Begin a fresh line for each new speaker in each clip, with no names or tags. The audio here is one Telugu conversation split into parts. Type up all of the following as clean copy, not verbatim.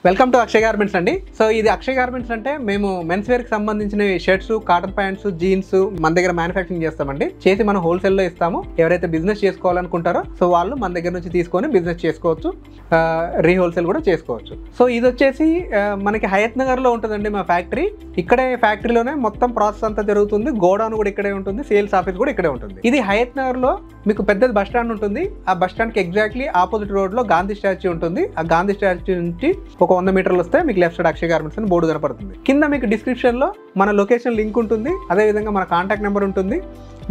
వెల్కమ్ టు అక్షయ్ గార్మెంట్స్ అండి. సో ఇది అక్షయ్ గార్మెంట్స్ అంటే మేము మెన్స్ వేర్ కి సంబంధించిన షర్ట్స్, కాటన్ ప్యాంట్స్, జీన్స్ మన దగ్గర మ్యానుఫ్యాక్చరింగ్ చేస్తామండి. చేసి మనం హోల్సేల్ లో ఇస్తాము. ఎవరైతే బిజినెస్ చేసుకోవాలనుకుంటారో సో వాళ్ళు మన దగ్గర నుంచి తీసుకొని బిజినెస్ చేసుకోవచ్చు, రీహోల్సేల్ కూడా చేసుకోవచ్చు. సో ఇది వచ్చేసి మనకి హయత్ నగర్ లో ఉంటుందండి మా ఫ్యాక్టరీ. ఇక్కడే ఫ్యాక్టరీలోనే మొత్తం ప్రాసెస్ అంతా జరుగుతుంది. గోడౌన్ కూడా ఇక్కడే ఉంటుంది, సేల్స్ ఆఫీస్ కూడా ఇక్కడే ఉంటుంది. ఇది హయత్ నగర్ లో మీకు పెద్ద బస్ స్టాండ్ ఉంటుంది. ఆ బస్ స్టాండ్ కి ఎగ్జాక్ట్లీ ఆపోజిట్ రోడ్ లో గాంధీ స్టాచ్యూ ఉంటుంది. ఆ గాంధీ స్టాచ్యూ నుంచి ఒక 100 మీటర్లు వస్తే మీకు లెఫ్ట్ సైడ్ అక్షయ్ గార్మెంట్స్ అని బోర్డు కనపడుతుంది. కింద మీకు డిస్క్రిప్షన్ లో మన లొకేషన్ లింక్ ఉంటుంది. అదే విధంగా మన కాంటాక్ట్ నెంబర్ ఉంటుంది.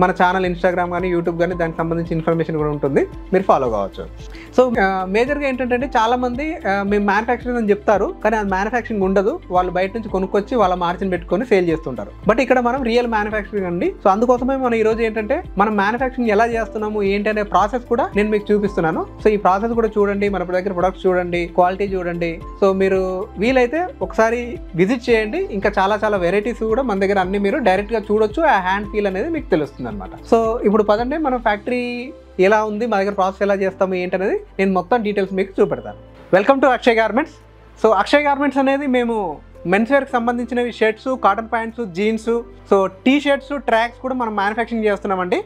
మన ఛానల్ ఇన్స్టాగ్రామ్ కానీ యూట్యూబ్ కానీ దానికి సంబంధించిన ఇన్ఫర్మేషన్ కూడా ఉంటుంది, మీరు ఫాలో కావచ్చు. సో మేజర్గా ఏంటంటే చాలా మంది మేము మ్యానుఫ్యాక్చరింగ్ అని చెప్తారు, కానీ అది మ్యానుఫ్యాక్చరింగ్ ఉండదు. వాళ్ళు బయట నుంచి కొనుక్కొచ్చి వాళ్ళ మార్జిన్ పెట్టుకొని సేల్ చేస్తుంటారు. బట్ ఇక్కడ మనం రియల్ మ్యానుఫ్యాక్చరింగ్ అండి. సో అందుకోసమే మనం ఈ రోజు ఏంటంటే మనం మ్యానుఫ్యాక్చరింగ్ ఎలా చేస్తున్నాము ఏంటి అనే ప్రాసెస్ కూడా నేను మీకు చూపిస్తున్నాను. సో ఈ ప్రాసెస్ కూడా చూడండి, మన దగ్గర ప్రొడక్ట్స్ చూడండి, క్వాలిటీ చూడండి. సో మీరు వీలైతే ఒకసారి విజిట్ చేయండి. ఇంకా చాలా వెరైటీస్ కూడా మన దగ్గర అన్ని మీరు డైరెక్ట్ గా చూడొచ్చు. ఆ హ్యాండ్ ఫీల్ అనేది మీకు తెలుస్తుంది అనమాట. సో ఇప్పుడు పదండి మనం ఫ్యాక్టరీ ఎలా ఉంది, మా దగ్గర ప్రాసెస్ ఎలా చేస్తాము ఏంటనేది నేను మొత్తం డీటెయిల్స్ మీకు చూపెడతాను. Welcome to Akshay garments. So Akshay garments అనేది మేము మెన్స్ వేర్కి సంబంధించినవి shirts, cotton pants, jeans, so T shirts, tracks కూడా మనం మ్యానుఫ్యాక్చరింగ్ చేస్తున్నామండి.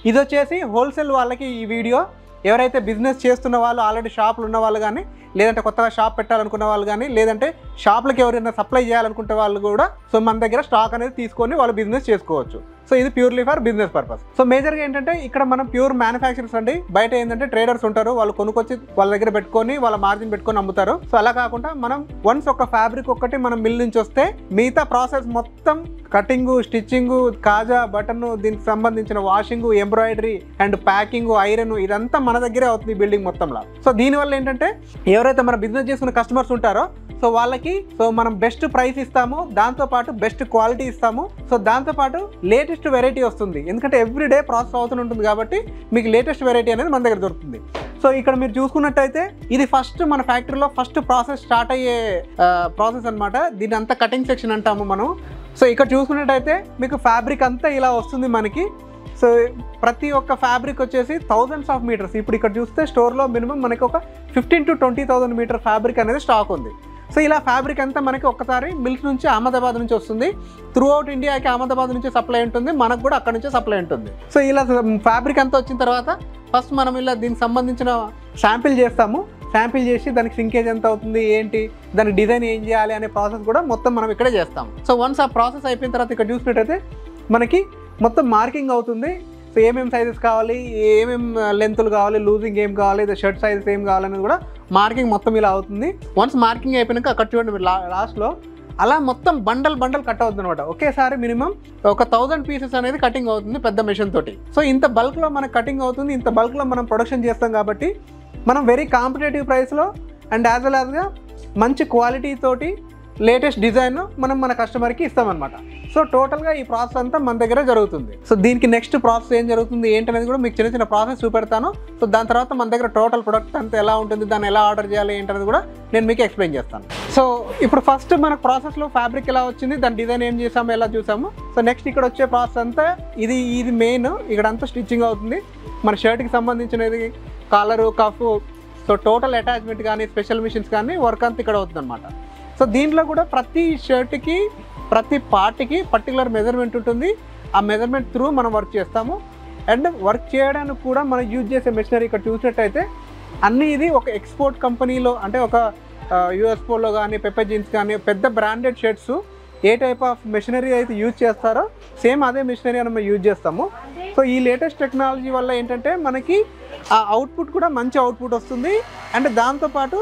ఇది వచ్చేసి హోల్సేల్ వాళ్ళకి ఈ వీడియో. ఎవరైతే బిజినెస్ చేస్తున్న వాళ్ళు, ఆల్రెడీ షాపులు ఉన్న వాళ్ళు కానీ, లేదంటే కొత్తగా షాప్ పెట్టాలనుకున్న వాళ్ళు కానీ, లేదంటే షాప్లకి ఎవరైనా సప్లై చేయాలనుకుంటే వాళ్ళు కూడా సో మన దగ్గర స్టాక్ అనేది తీసుకొని వాళ్ళు బిజినెస్ చేసుకోవచ్చు. సో ఇది purely for business purpose. So మేజర్గా ఏంటంటే ఇక్కడ మనం ప్యూర్ మ్యానుఫ్యాక్చరర్స్ అండి. బయట ఏంటంటే ట్రేడర్స్ ఉంటారు, వాళ్ళు కొనుక్కొచ్చి వాళ్ళ దగ్గర పెట్టుకొని వాళ్ళ మార్జిన్ పెట్టుకొని అమ్ముతారు. సో అలా కాకుండా మనం వన్స్ ఒక ఫ్యాబ్రిక్ ఒకటి మనం మిల్ నుంచి వస్తే మిగతా ప్రాసెస్ మొత్తం కటింగ్, స్టిచ్చింగ్, కాజా, బటన్, దీనికి సంబంధించిన washing, embroidery and packing, iron ఇదంతా మన దగ్గరే అవుతుంది బిల్డింగ్ మొత్తంలో. సో దీనివల్ల ఏంటంటే ఎవరైతే మన బిజినెస్ చేసుకున్న కస్టమర్స్ ఉంటారో సో వాళ్ళకి సో మనం బెస్ట్ ప్రైస్ ఇస్తాము, దాంతోపాటు బెస్ట్ క్వాలిటీ ఇస్తాము. సో దాంతోపాటు లేటెస్ట్ వెరైటీ వస్తుంది. ఎందుకంటే ఎవ్రీడే ప్రాసెస్ అవుతూ ఉంటుంది కాబట్టి మీకు లేటెస్ట్ వెరైటీ అనేది మన దగ్గర దొరుకుతుంది. సో ఇక్కడ మీరు చూసుకున్నట్టయితే ఇది ఫస్ట్ మన ఫ్యాక్టరీలో ఫస్ట్ ప్రాసెస్ స్టార్ట్ అయ్యే ప్రాసెస్ అనమాట. దీని అంతా కటింగ్ సెక్షన్ అంటాము మనం. సో ఇక్కడ చూసుకున్నట్టయితే మీకు ఫ్యాబ్రిక్ అంతా ఇలా వస్తుంది మనకి. సో ప్రతి ఒక్క ఫ్యాబ్రిక్ వచ్చేసి థౌజండ్స్ ఆఫ్ మీటర్స్. ఇప్పుడు ఇక్కడ చూస్తే స్టోర్లో మినిమం మనకి ఒక 15,000 to 20,000 మీటర్ ఫ్యాబ్రిక్ అనేది స్టాక్ ఉంది. సో ఇలా ఫ్యాబ్రిక్ అంతా మనకి ఒక్కసారి మిల్క్ నుంచి అహ్మదాబాద్ నుంచి వస్తుంది. త్రూ అవుట్ ఇండియాకి అహ్మదాబాద్ నుంచి సప్లై ఉంటుంది, మనకు కూడా అక్కడ నుంచే సప్లై ఉంటుంది. సో ఇలా ఫ్యాబ్రిక్ అంతా వచ్చిన తర్వాత ఫస్ట్ మనం ఇలా దీనికి సంబంధించిన శాంపిల్ చేస్తాము. శాంపిల్ చేసి దానికి సింకేజ్ ఎంత అవుతుంది, ఏంటి, దానికి డిజైన్ ఏం చేయాలి అనే ప్రాసెస్ కూడా మొత్తం మనం ఇక్కడే చేస్తాం. సో వన్స్ ఆ ప్రాసెస్ అయిపోయిన తర్వాత ఇక్కడ చూసినట్టయితే మనకి మొత్తం మార్కింగ్ అవుతుంది. సో ఏమేమి సైజెస్ కావాలి, ఏమేమి లెంత్లు కావాలి, లూజింగ్ ఏం కావాలి, షర్ట్ సైజెస్ ఏం కావాలనేది కూడా మార్కింగ్ మొత్తం ఇలా అవుతుంది. వన్స్ మార్కింగ్ అయిపోయినాక అక్కడ చూడండి లాస్ట్లో అలా మొత్తం బండల్ కట్ అవుతుంది అనమాట. ఒకేసారి మినిమం ఒక 1000 పీసెస్ అనేది కటింగ్ అవుతుంది పెద్ద మెషిన్ తోటి. సో ఇంత బల్క్లో మనకు కటింగ్ అవుతుంది, ఇంత బల్క్లో మనం ప్రొడక్షన్ చేస్తాం కాబట్టి మనం వెరీ కాంపిటేటివ్ ప్రైస్లో అండ్ యాజ్ వెల్ యాజ్గా మంచి క్వాలిటీ తోటి లేటెస్ట్ డిజైన్ మనం మన కస్టమర్కి ఇస్తామన్నమాట. సో టోటల్గా ఈ ప్రాసెస్ అంతా మన దగ్గర జరుగుతుంది. సో దీనికి నెక్స్ట్ ప్రాసెస్ ఏం జరుగుతుంది ఏంటనేది కూడా మీకు చిన్న ప్రాసెస్ చూపెడతాను. సో దాని తర్వాత మన దగ్గర టోటల్ ప్రొడక్ట్ అంతా ఎలా ఉంటుంది, దాన్ని ఎలా ఆర్డర్ చేయాలి ఏంటనేది కూడా నేను మీకు ఎక్స్ప్లెయిన్ చేస్తాను. సో ఇప్పుడు ఫస్ట్ మన ప్రాసెస్లో ఫ్యాబ్రిక్ ఎలా వచ్చింది, దాని డిజైన్ ఏం చేసాము, ఎలా చూసాము. సో నెక్స్ట్ ఇక్కడ వచ్చే ప్రాసెస్ అంతా ఇది మెయిన్. ఇక్కడ అంతా స్టిచ్చింగ్ అవుతుంది. మన షర్ట్కి సంబంధించినది collar, cuff, so total attachment కానీ స్పెషల్ మిషన్స్ కానీ వర్క్ అంతా ఇక్కడ అవుతుంది అనమాట. సో దీంట్లో కూడా ప్రతి షర్ట్కి ప్రతి పార్ట్కి పర్టికులర్ మెజర్మెంట్ ఉంటుంది. ఆ మెజర్మెంట్ త్రూ మనం వర్క్ చేస్తాము. అండ్ వర్క్ చేయడానికి కూడా మనం యూజ్ చేసే మెషినరీ ఇక్కడ చూసినట్టయితే అన్నీ ఇది ఒక ఎక్స్పోర్ట్ కంపెనీలో, అంటే ఒక యూఎస్ఓలో కానీ, పెప్పర్ జీన్స్ కానీ పెద్ద branded shirts A type of machinery అయితే యూజ్ చేస్తారో సేమ్ అదే మెషినరీ మనం యూజ్ చేస్తాము. సో ఈ లేటెస్ట్ టెక్నాలజీ వల్ల ఏంటంటే మనకి ఆ అవుట్పుట్ కూడా మంచి అవుట్పుట్ వస్తుంది. అండ్ దాంతోపాటు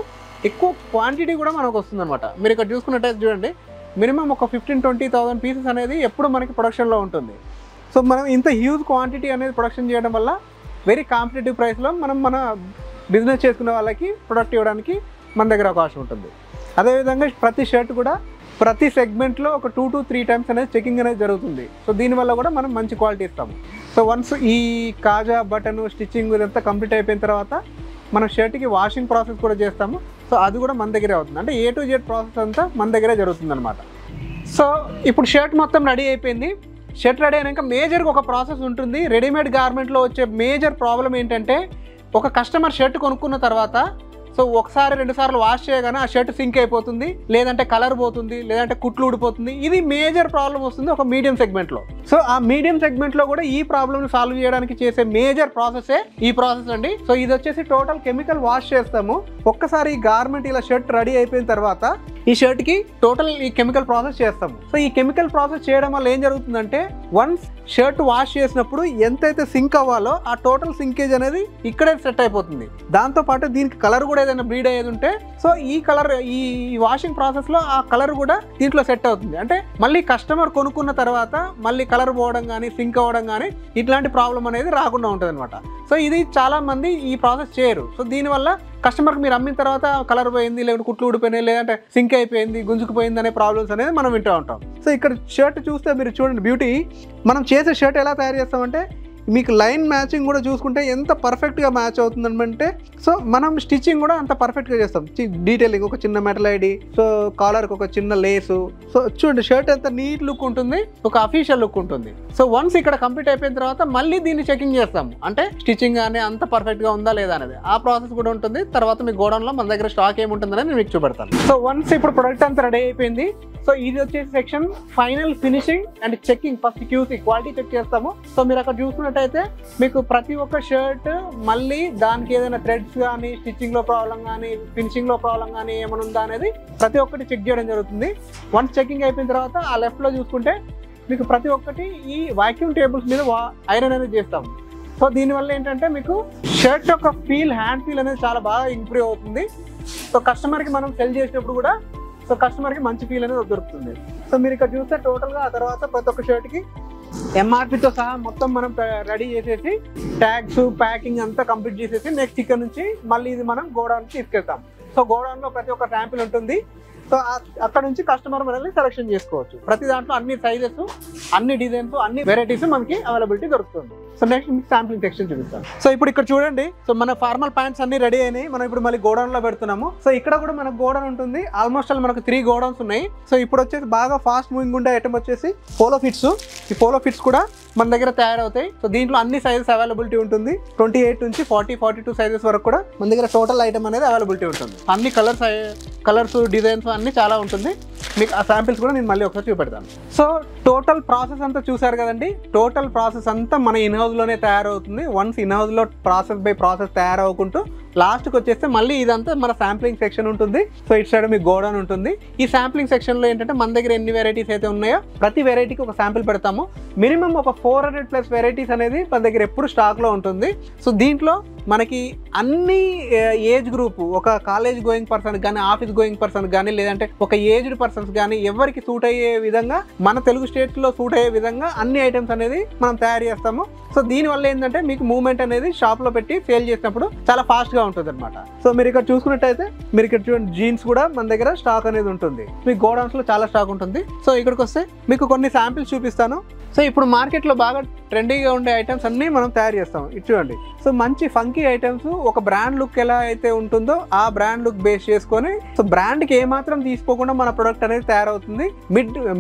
ఎక్కువ క్వాంటిటీ కూడా మనకు వస్తుంది అనమాట. మీరు ఇక్కడ చూసుకున్నట్టయితే చూడండి మినిమం ఒక 15,000-20,000 పీసెస్ అనేది ఎప్పుడు మనకి ప్రొడక్షన్లో ఉంటుంది. సో మనం ఇంత హ్యూజ్ క్వాంటిటీ అనేది ప్రొడక్షన్ చేయడం వల్ల వెరీ కాంపిటేటివ్ ప్రైస్లో మనం మన బిజినెస్ చేసుకునే వాళ్ళకి ప్రొడక్ట్ ఇవ్వడానికి మన దగ్గర అవకాశం ఉంటుంది. అదేవిధంగా ప్రతి షర్ట్ కూడా ప్రతి సెగ్మెంట్లో ఒక 2 to 3 టైమ్స్ అనేది చెకింగ్ అనేది జరుగుతుంది. సో దీనివల్ల కూడా మనం మంచి క్వాలిటీ ఇస్తాము. సో వన్స్ ఈ కాజా, బటన్, స్టిచ్చింగ్ ఇదంతా కంప్లీట్ అయిపోయిన తర్వాత మనం షర్ట్కి వాషింగ్ ప్రాసెస్ కూడా చేస్తాము. సో అది కూడా మన దగ్గరే అవుతుంది. అంటే A to Z ప్రాసెస్ అంతా మన దగ్గరే జరుగుతుంది అనమాట. సో ఇప్పుడు షర్ట్ మొత్తం రెడీ అయిపోయింది. షర్ట్ రెడీ అయినాక మేజర్గా ఒక ప్రాసెస్ ఉంటుంది. రెడీమేడ్ గార్మెంట్లో వచ్చే మేజర్ ప్రాబ్లం ఏంటంటే ఒక కస్టమర్ షర్ట్ కొనుక్కున్న తర్వాత సో ఒకసారి 2 సార్లు వాష్ చేయగానే ఆ షర్ట్ సింక్ అయిపోతుంది, లేదంటే కలర్ పోతుంది, లేదంటే కుట్లు ఊడిపోతుంది. ఇది మేజర్ ప్రాబ్లం వస్తుంది ఒక మీడియం సెగ్మెంట్లో. సో ఆ మీడియం సెగ్మెంట్లో కూడా ఈ ప్రాబ్లమ్ని సాల్వ్ చేయడానికి చేసే మేజర్ ప్రాసెసే ఈ ప్రాసెస్ అండి. సో ఇది వచ్చేసి టోటల్ కెమికల్ వాష్ చేస్తాము. ఒక్కసారి ఈ గార్మెంట్ ఇలా షర్ట్ రెడీ అయిపోయిన తర్వాత ఈ షర్ట్కి టోటల్ ఈ కెమికల్ ప్రాసెస్ చేస్తాము. సో ఈ కెమికల్ ప్రాసెస్ చేయడం వల్ల ఏం జరుగుతుందంటే వన్స్ షర్ట్ వాష్ చేసినప్పుడు ఎంతైతే సింక్ అవ్వాలో ఆ టోటల్ సింకేజ్ అనేది ఇక్కడే సెట్ అయిపోతుంది. దాంతోపాటు దీనికి కలర్ కూడా ఏదైనా బ్లీడ్ అయ్యేది ఉంటే సో ఈ కలర్ ఈ వాషింగ్ ప్రాసెస్లో ఆ కలర్ కూడా దీంట్లో సెట్ అవుతుంది. అంటే మళ్ళీ కస్టమర్ కొనుక్కున్న తర్వాత మళ్ళీ కలర్ పోవడం కానీ సింక్ అవ్వడం కానీ ఇట్లాంటి ప్రాబ్లం అనేది రాకుండా ఉంటుంది అనమాట. సో ఇది చాలా మంది ఈ ప్రాసెస్ చేయరు. సో దీనివల్ల కస్టమర్కి మీరు అమ్మిన తర్వాత కలర్ పోయింది, లేదంటే కుట్లు ఊడిపోయినాయి, లేదంటే సింక్ అయిపోయింది, గుంజుకుపోయింది అనే ప్రాబ్లమ్స్ అనేది మనం వింటూ ఉంటాం. సో ఇక్కడ షర్ట్ చూస్తే మీరు చూడండి బ్యూటీ. మనం చేసే షర్ట్ ఎలా తయారు చేస్తామంటే మీకు లైన్ మ్యాచింగ్ కూడా చూసుకుంటే ఎంత పర్ఫెక్ట్గా మ్యాచ్ అవుతుందనమంటే సో మనం స్టిచ్చింగ్ కూడా అంత పర్ఫెక్ట్గా చేస్తాం. డీటెయిలింగ్ ఒక చిన్న మెటల్ ఐడి, సో కాలర్కి ఒక చిన్న లేసు. సో చూడండి షర్ట్ ఎంత నీట్ లుక్ ఉంటుంది, ఒక అఫీషియల్ లుక్ ఉంటుంది. సో వన్స్ ఇక్కడ కంప్లీట్ అయిపోయిన తర్వాత మళ్ళీ దీన్ని చెకింగ్ చేస్తాము. అంటే స్టిచ్చింగ్ కానీ అంత పర్ఫెక్ట్గా ఉందా లేదా అనేది ఆ ప్రాసెస్ కూడా ఉంటుంది. తర్వాత మీ గోడౌన్లో మన దగ్గర స్టాక్ ఏముంటుందని నేను మీకు చూపెడతాను. సో వన్స్ ఇప్పుడు ప్రొడక్ట్ అంతా రెడీ అయిపోయింది. సో ఇది వచ్చేసి section final finishing and checking. First QC quality check చేస్తాము. సో మీరు అక్కడ చూసుకున్నట్టయితే మీకు ప్రతి ఒక్క షర్ట్ మళ్ళీ దానికి ఏదైనా థ్రెడ్స్ కానీ స్టిచ్చింగ్ లో ప్రాబ్లం కానీ ఫినిషింగ్ లో ప్రాబ్లం కానీ ఏమైనా ఉందా అనేది ప్రతి ఒక్కటి చెక్ చేయడం జరుగుతుంది. వన్స్ చెకింగ్ అయిపోయిన తర్వాత ఆ లెఫ్ట్ లో చూసుకుంటే మీకు ప్రతి ఒక్కటి ఈ వాక్యూమ్ టేబుల్స్ మీద ఐరన్ అనేది చేస్తాము. సో దీనివల్ల ఏంటంటే మీకు షర్ట్ యొక్క ఫీల్, హ్యాండ్ ఫీల్ అనేది చాలా బాగా ఇంప్రూవ్ అవుతుంది. సో కస్టమర్కి మనం సెల్ చేసినప్పుడు కూడా సో కస్టమర్కి మంచి ఫీల్ అనేది దొరుకుతుంది. సో మీరు ఇక్కడ చూస్తే టోటల్గా ఆ తర్వాత ప్రతి ఒక్క షర్ట్కి ఎంఆర్పితో సహా మొత్తం మనం రెడీ చేసేసి ట్యాగ్స్ ప్యాకింగ్ అంతా కంప్లీట్ చేసేసి నెక్స్ట్ ఇక్కడ నుంచి మళ్ళీ ఇది మనం గోడౌన్కి తీసుకెళ్తాం. సో గోడౌన్లో ప్రతి ఒక్క శాంపిల్ ఉంటుంది. సో అక్కడ నుంచి కస్టమర్ మనల్ని సెలెక్షన్ చేసుకోవచ్చు. ప్రతి దాంట్లో అన్ని సైజెస్, అన్ని డిజైన్స్, అన్ని వెరైటీస్ మనకి అవైలబిలిటీ దొరుకుతుంది. సో నెక్స్ట్ మీకు శాంప్లింగ్ సెక్షన్ చూపిస్తాను. సో ఇప్పుడు ఇక్కడ చూడండి, సో మన ఫార్మల్ ప్యాంట్స్ అన్ని రెడీ అయినాయి. మనం ఇప్పుడు మళ్ళీ గోడౌన్ లో పెడుతున్నాము. సో ఇక్కడ కూడా మనకు గోడౌన్ ఉంటుంది. ఆల్మోస్ట్ మనకు 3 గోడౌన్స్ ఉన్నాయి. సో ఇప్పుడు వచ్చేసి బాగా ఫాస్ట్ మూవింగ్ ఉండే ఐటమ్ వచ్చేసి పోలో ఫిట్స్. ఈ పోలో ఫిట్స్ కూడా మన దగ్గర తయారవుతాయి. సో దీంట్లో అన్ని సైజెస్ అవైలబిలిటీ ఉంటుంది. 28 నుంచి 40, 42 సైజెస్ వరకు కూడా మన దగ్గర టోటల్ ఐటమ్ అనేది అవైలబిలిటీ ఉంటుంది. అన్ని కలర్స్ డిజైన్స్ అన్ని చాలా ఉంటుంది. మీకు ఆ శాంపిల్స్ కూడా నేను మళ్ళీ ఒకసారి చూపెడతాను. సో టోటల్ ప్రాసెస్ అంతా చూసారు కదండి. టోటల్ ప్రాసెస్ అంతా మన ఇన్హౌస్లోనే తయారవుతుంది. వన్స్ ఇన్హౌస్లో ప్రాసెస్ బై ప్రాసెస్ తయారవుకుంటూ లాస్ట్కి వచ్చేస్తే మళ్ళీ ఇదంతా మన శాంప్లింగ్ సెక్షన్ ఉంటుంది. సో ఇటు సైడ్ మీకు గోడౌన్ ఉంటుంది. ఈ శాంప్లింగ్ సెక్షన్లో ఏంటంటే మన దగ్గర ఎన్ని వెరైటీస్ అయితే ఉన్నాయో ప్రతి వెరైటీకి ఒక శాంపిల్ పెడతాము. మినిమం ఒక 400+ వెరైటీస్ అనేది మన దగ్గర ఎప్పుడు స్టాక్లో ఉంటుంది. సో దీంట్లో మనకి అన్ని ఏజ్ గ్రూప్, ఒక కాలేజ్ గోయింగ్ పర్సన్ కానీ, ఆఫీస్ గోయింగ్ పర్సన్ కానీ, లేదంటే ఒక ఏజ్డ్ పర్సన్స్ కానీ ఎవరికి సూట్ అయ్యే విధంగా, మన తెలుగు స్టేట్స్లో సూట్ అయ్యే విధంగా అన్ని ఐటమ్స్ అనేది మనం తయారు చేస్తాము. సో దీనివల్ల ఏంటంటే మీకు మూవ్మెంట్ అనేది షాప్లో పెట్టి సేల్ చేసినప్పుడు చాలా ఫాస్ట్గా ఉంటుంది అనమాట. సో మీరు ఇక్కడ చూసుకున్నట్టయితే మీరు ఇక్కడ చూడండి, జీన్స్ కూడా మన దగ్గర స్టాక్ అనేది ఉంటుంది. మీకు గోడౌన్స్లో చాలా స్టాక్ ఉంటుంది. సో ఇక్కడికి వస్తే మీకు కొన్ని శాంపిల్స్ చూపిస్తాను. సో ఇప్పుడు మార్కెట్లో బాగా ట్రెండీగా ఉండే ఐటమ్స్ అన్నీ మనం తయారు చేస్తాం. ఇది చూడండి. సో మంచి ఫంకీ ఐటమ్స్, ఒక బ్రాండ్ లుక్ ఎలా అయితే ఉంటుందో ఆ బ్రాండ్ లుక్ బేస్ చేసుకొని, సో బ్రాండ్కి ఏమాత్రం తీసుకోకుండా మన ప్రొడక్ట్ అనేది తయారవుతుంది.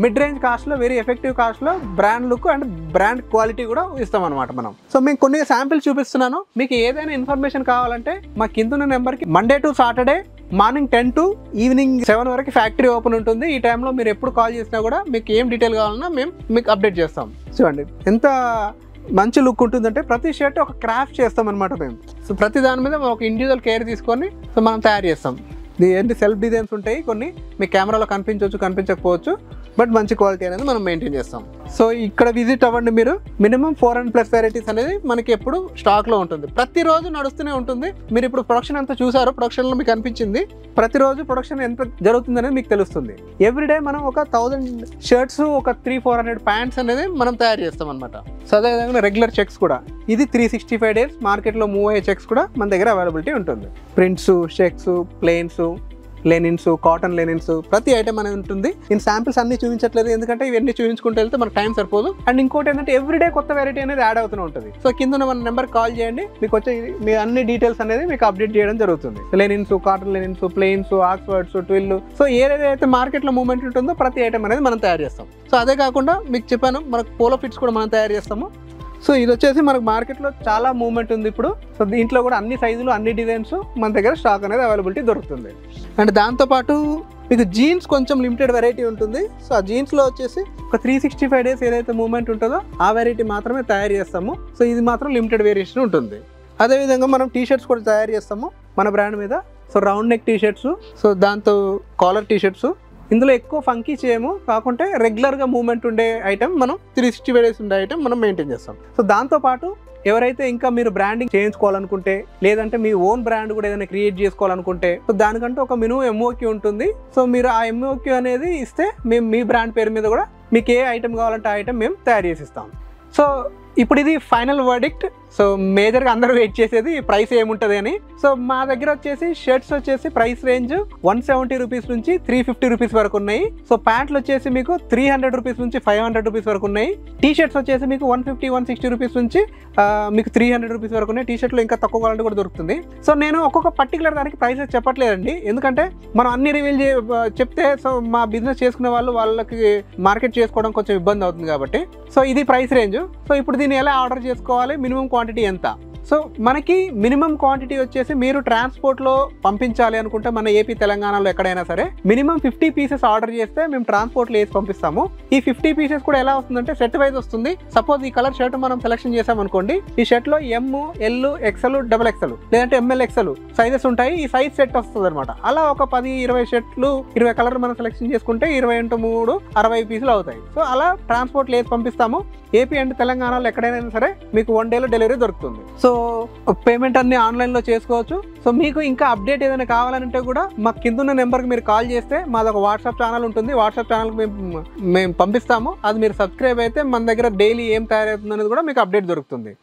మిడ్ రేంజ్ కాస్ట్లో, వెరీ ఎఫెక్టివ్ కాస్ట్లో brand look and brand quality కూడా ఇస్తాం అనమాట మనం. సో మేము కొన్ని శాంపిల్స్ చూపిస్తున్నాను. మీకు ఏదైనా ఇన్ఫర్మేషన్ కావాలంటే మా కింద నెంబర్కి Monday to Saturday morning 10 to evening 7 వరకు ఫ్యాక్టరీ ఓపెన్ ఉంటుంది. ఈ టైంలో మీరు ఎప్పుడు కాల్ చేసినా కూడా మీకు ఏం డీటెయిల్ కావాలన్నా మేము మీకు అప్డేట్ చేస్తాం. చూడండి ఎంత మంచి లుక్ ఉంటుందంటే ప్రతి షర్ట్ ఒక క్రాఫ్ట్ చేస్తాం అనమాట మేము. సో ప్రతి దాని మీద ఒక ఇండివిజువల్ కేర్ తీసుకొని సో మనం తయారు చేస్తాం. ఏంటి సెల్ఫ్ డిజైన్స్ ఉంటాయి, కొన్ని మీ కెమెరాలో కనిపించవచ్చు, కనిపించకపోవచ్చు, బట్ మంచి క్వాలిటీ అనేది మనం మెయింటైన్ చేస్తాం. సో ఇక్కడ విజిట్ అవ్వండి మీరు. మినిమం 400+ వెరైటీస్ అనేది మనకి ఎప్పుడు స్టాక్లో ఉంటుంది. ప్రతిరోజు నడుస్తూనే ఉంటుంది. మీరు ఇప్పుడు ప్రొడక్షన్ అంతా చూసారు, ప్రొడక్షన్లో మీకు అనిపించింది. ప్రతిరోజు ప్రొడక్షన్ ఎంత జరుగుతుంది అనేది మీకు తెలుస్తుంది. ఎవ్రీడే మనం ఒక 1000 షర్ట్స్, ఒక 300-400 ప్యాంట్స్ అనేది మనం తయారు చేస్తాం అనమాట. సో అదేవిధంగా రెగ్యులర్ చెక్స్ కూడా, ఇది 365 days మార్కెట్లో మూవ్ అయ్యే చెక్స్ కూడా మన దగ్గర అవైలబిలిటీ ఉంటుంది. Prints, checks, plains, linens, cotton linens, ప్రతి ఐటమ్ అనేది ఉంటుంది. నేను శాంపిల్స్ అన్ని చూపించట్లేదు ఎందుకంటే ఇవన్నీ చూపించుకుంటూ వెళ్తే మనకు టైం సరిపోదు. అండ్ ఇంకోటి ఏంటంటే ఎవ్రీడే కొత్త వెరైటీ అనేది యాడ్ అవుతూనే ఉంటుంది. సో కింద మన నెంబర్ కాల్ చేయండి, మీకు వచ్చే మీ అన్ని డీటెయిల్స్ అనేది మీకు అప్డేట్ చేయడం జరుగుతుంది. Linens, cotton linens, plains, Oxford's, twill, so ఏదైతే మార్కెట్లో మూవ్మెంట్ ఉంటుందో ప్రతి ఐటమ్ అనేది మనం తయారు చేస్తాం. సో అదే కాకుండా మీకు చెప్పాను మనకు పోలో ఫిట్స్ కూడా మనం తయారు చేస్తాము. సో ఇది వచ్చేసి మనకు మార్కెట్లో చాలా మూవ్మెంట్ ఉంది ఇప్పుడు. సో దీంట్లో కూడా అన్ని సైజులు అన్ని డిజైన్స్ మన దగ్గర స్టాక్ అనేది అవైలబిలిటీ దొరుకుతుంది. అండ్ దాంతోపాటు మీకు జీన్స్ కొంచెం లిమిటెడ్ వెరైటీ ఉంటుంది. సో ఆ జీన్స్లో వచ్చేసి ఒక 365 days ఏదైతే మూవ్మెంట్ ఉంటుందో ఆ వెరైటీ మాత్రమే తయారు చేస్తాము. సో ఇది మాత్రం లిమిటెడ్ వేరియేషన్ ఉంటుంది. అదేవిధంగా మనం టీషర్ట్స్ కూడా తయారు చేస్తాము మన బ్రాండ్ మీద. So round neck T-shirts, so దాంతో కాలర్ టీషర్ట్స్. ఇందులో ఎక్కువ ఫంకీ చేయము, కాకుంటే రెగ్యులర్గా మూవ్మెంట్ ఉండే ఐటమ్ మనం 365 days ఉండే ఐటమ్ మనం మెయింటైన్ చేస్తాం. సో దాంతోపాటు ఎవరైతే ఇంకా మీరు బ్రాండింగ్ చేయించుకోవాలనుకుంటే, లేదంటే మీ ఓన్ బ్రాండ్ కూడా ఏదైనా క్రియేట్ చేసుకోవాలనుకుంటే, సో దానికంటే ఒక మినిమం ఎంఓక్యూ ఉంటుంది. సో మీరు ఆ ఎంఓక్యూ అనేది ఇస్తే మేము మీ బ్రాండ్ పేరు మీద కూడా మీకు ఏ ఐటమ్ కావాలంటే ఆ ఐటమ్ మేము తయారు చేసి ఇస్తాం. సో ఇప్పుడు ఇది ఫైనల్ వర్డిక్ట్. సో మేజర్గా అందరూ వెయిట్ చేసేది ప్రైస్ ఏముంటుంది అని. సో మా దగ్గర వచ్చేసి షర్ట్స్ వచ్చేసి ప్రైస్ రేంజ్ 170 రూపీస్ నుంచి 350 రూపీస్ వరకు ఉన్నాయి. సో ప్యాంట్లు వచ్చేసి మీకు 300 రూపీస్ నుంచి 500 రూపీస్ వరకు ఉన్నాయి. టీ షర్ట్స్ వచ్చేసి మీకు 150-160 రూపీస్ నుంచి మీకు 300 రూపీస్ వరకు ఉన్నాయి. టీ షర్ట్లో ఇంకా తక్కువ క్వాలిటీ కూడా దొరుకుతుంది. సో నేను ఒక్కొక్క పర్టికులర్ దానికి ప్రైసెస్ చెప్పట్లేదండి, ఎందుకంటే మనం అన్ని రివీల్ చెప్తే సో మా బిజినెస్ చేసుకునే వాళ్ళకి మార్కెట్ చేసుకోవడం కొంచెం ఇబ్బంది అవుతుంది కాబట్టి. సో ఇది ప్రైస్ రేంజ్. సో ఇప్పుడు దీన్ని ఎలా ఆర్డర్ చేసుకోవాలి, మినిమం క్వాంటిటీ ఎంత? సో మనకి మినిమం క్వాంటిటీ వచ్చేసి మీరు ట్రాన్స్పోర్ట్లో పంపించాలి అనుకుంటే మన ఏపీ తెలంగాణలో ఎక్కడైనా సరే మినిమం 50 పీసెస్ ఆర్డర్ చేస్తే మేము ట్రాన్స్పోర్ట్లో వేసి పంపిస్తాము. ఈ 50 పీసెస్ కూడా ఎలా వస్తుందంటే సెట్ వైజ్ వస్తుంది. సపోజ్ ఈ కలర్ షర్ట్ మనం సెలెక్షన్ చేసాం అనుకోండి, ఈ షర్ట్లో ఎమ్, ఎల్, ఎక్సెల్, XXL లేదంటే ML, XL సైజెస్ ఉంటాయి. ఈ సైజ్ సెట్ వస్తుంది అనమాట. అలా ఒక 10-20 షర్ట్లు 20 కలర్ మనం సెలెక్షన్ చేసుకుంటే 20 × 3 60 పీసులు అవుతాయి. సో అలా ట్రాన్స్పోర్ట్లో వేసి పంపిస్తాము. ఏపీ అండ్ తెలంగాణలో ఎక్కడైనా సరే మీకు 1 dayలో డెలివరీ దొరుకుతుంది. సో పేమెంట్ అన్ని ఆన్లైన్లో చేసుకోవచ్చు. సో మీకు ఇంకా అప్డేట్ ఏదైనా కావాలంటే కూడా మాకు కింద ఉన్న నెంబర్కి మీరు కాల్ చేస్తే మాది ఒక వాట్సాప్ ఛానల్ ఉంటుంది. వాట్సాప్ ఛానల్కి మేము పంపిస్తాము. అది మీరు సబ్స్క్రైబ్ అయితే మన దగ్గర డైలీ ఏం తయారవుతుంది అనేది కూడా మీకు అప్డేట్ దొరుకుతుంది.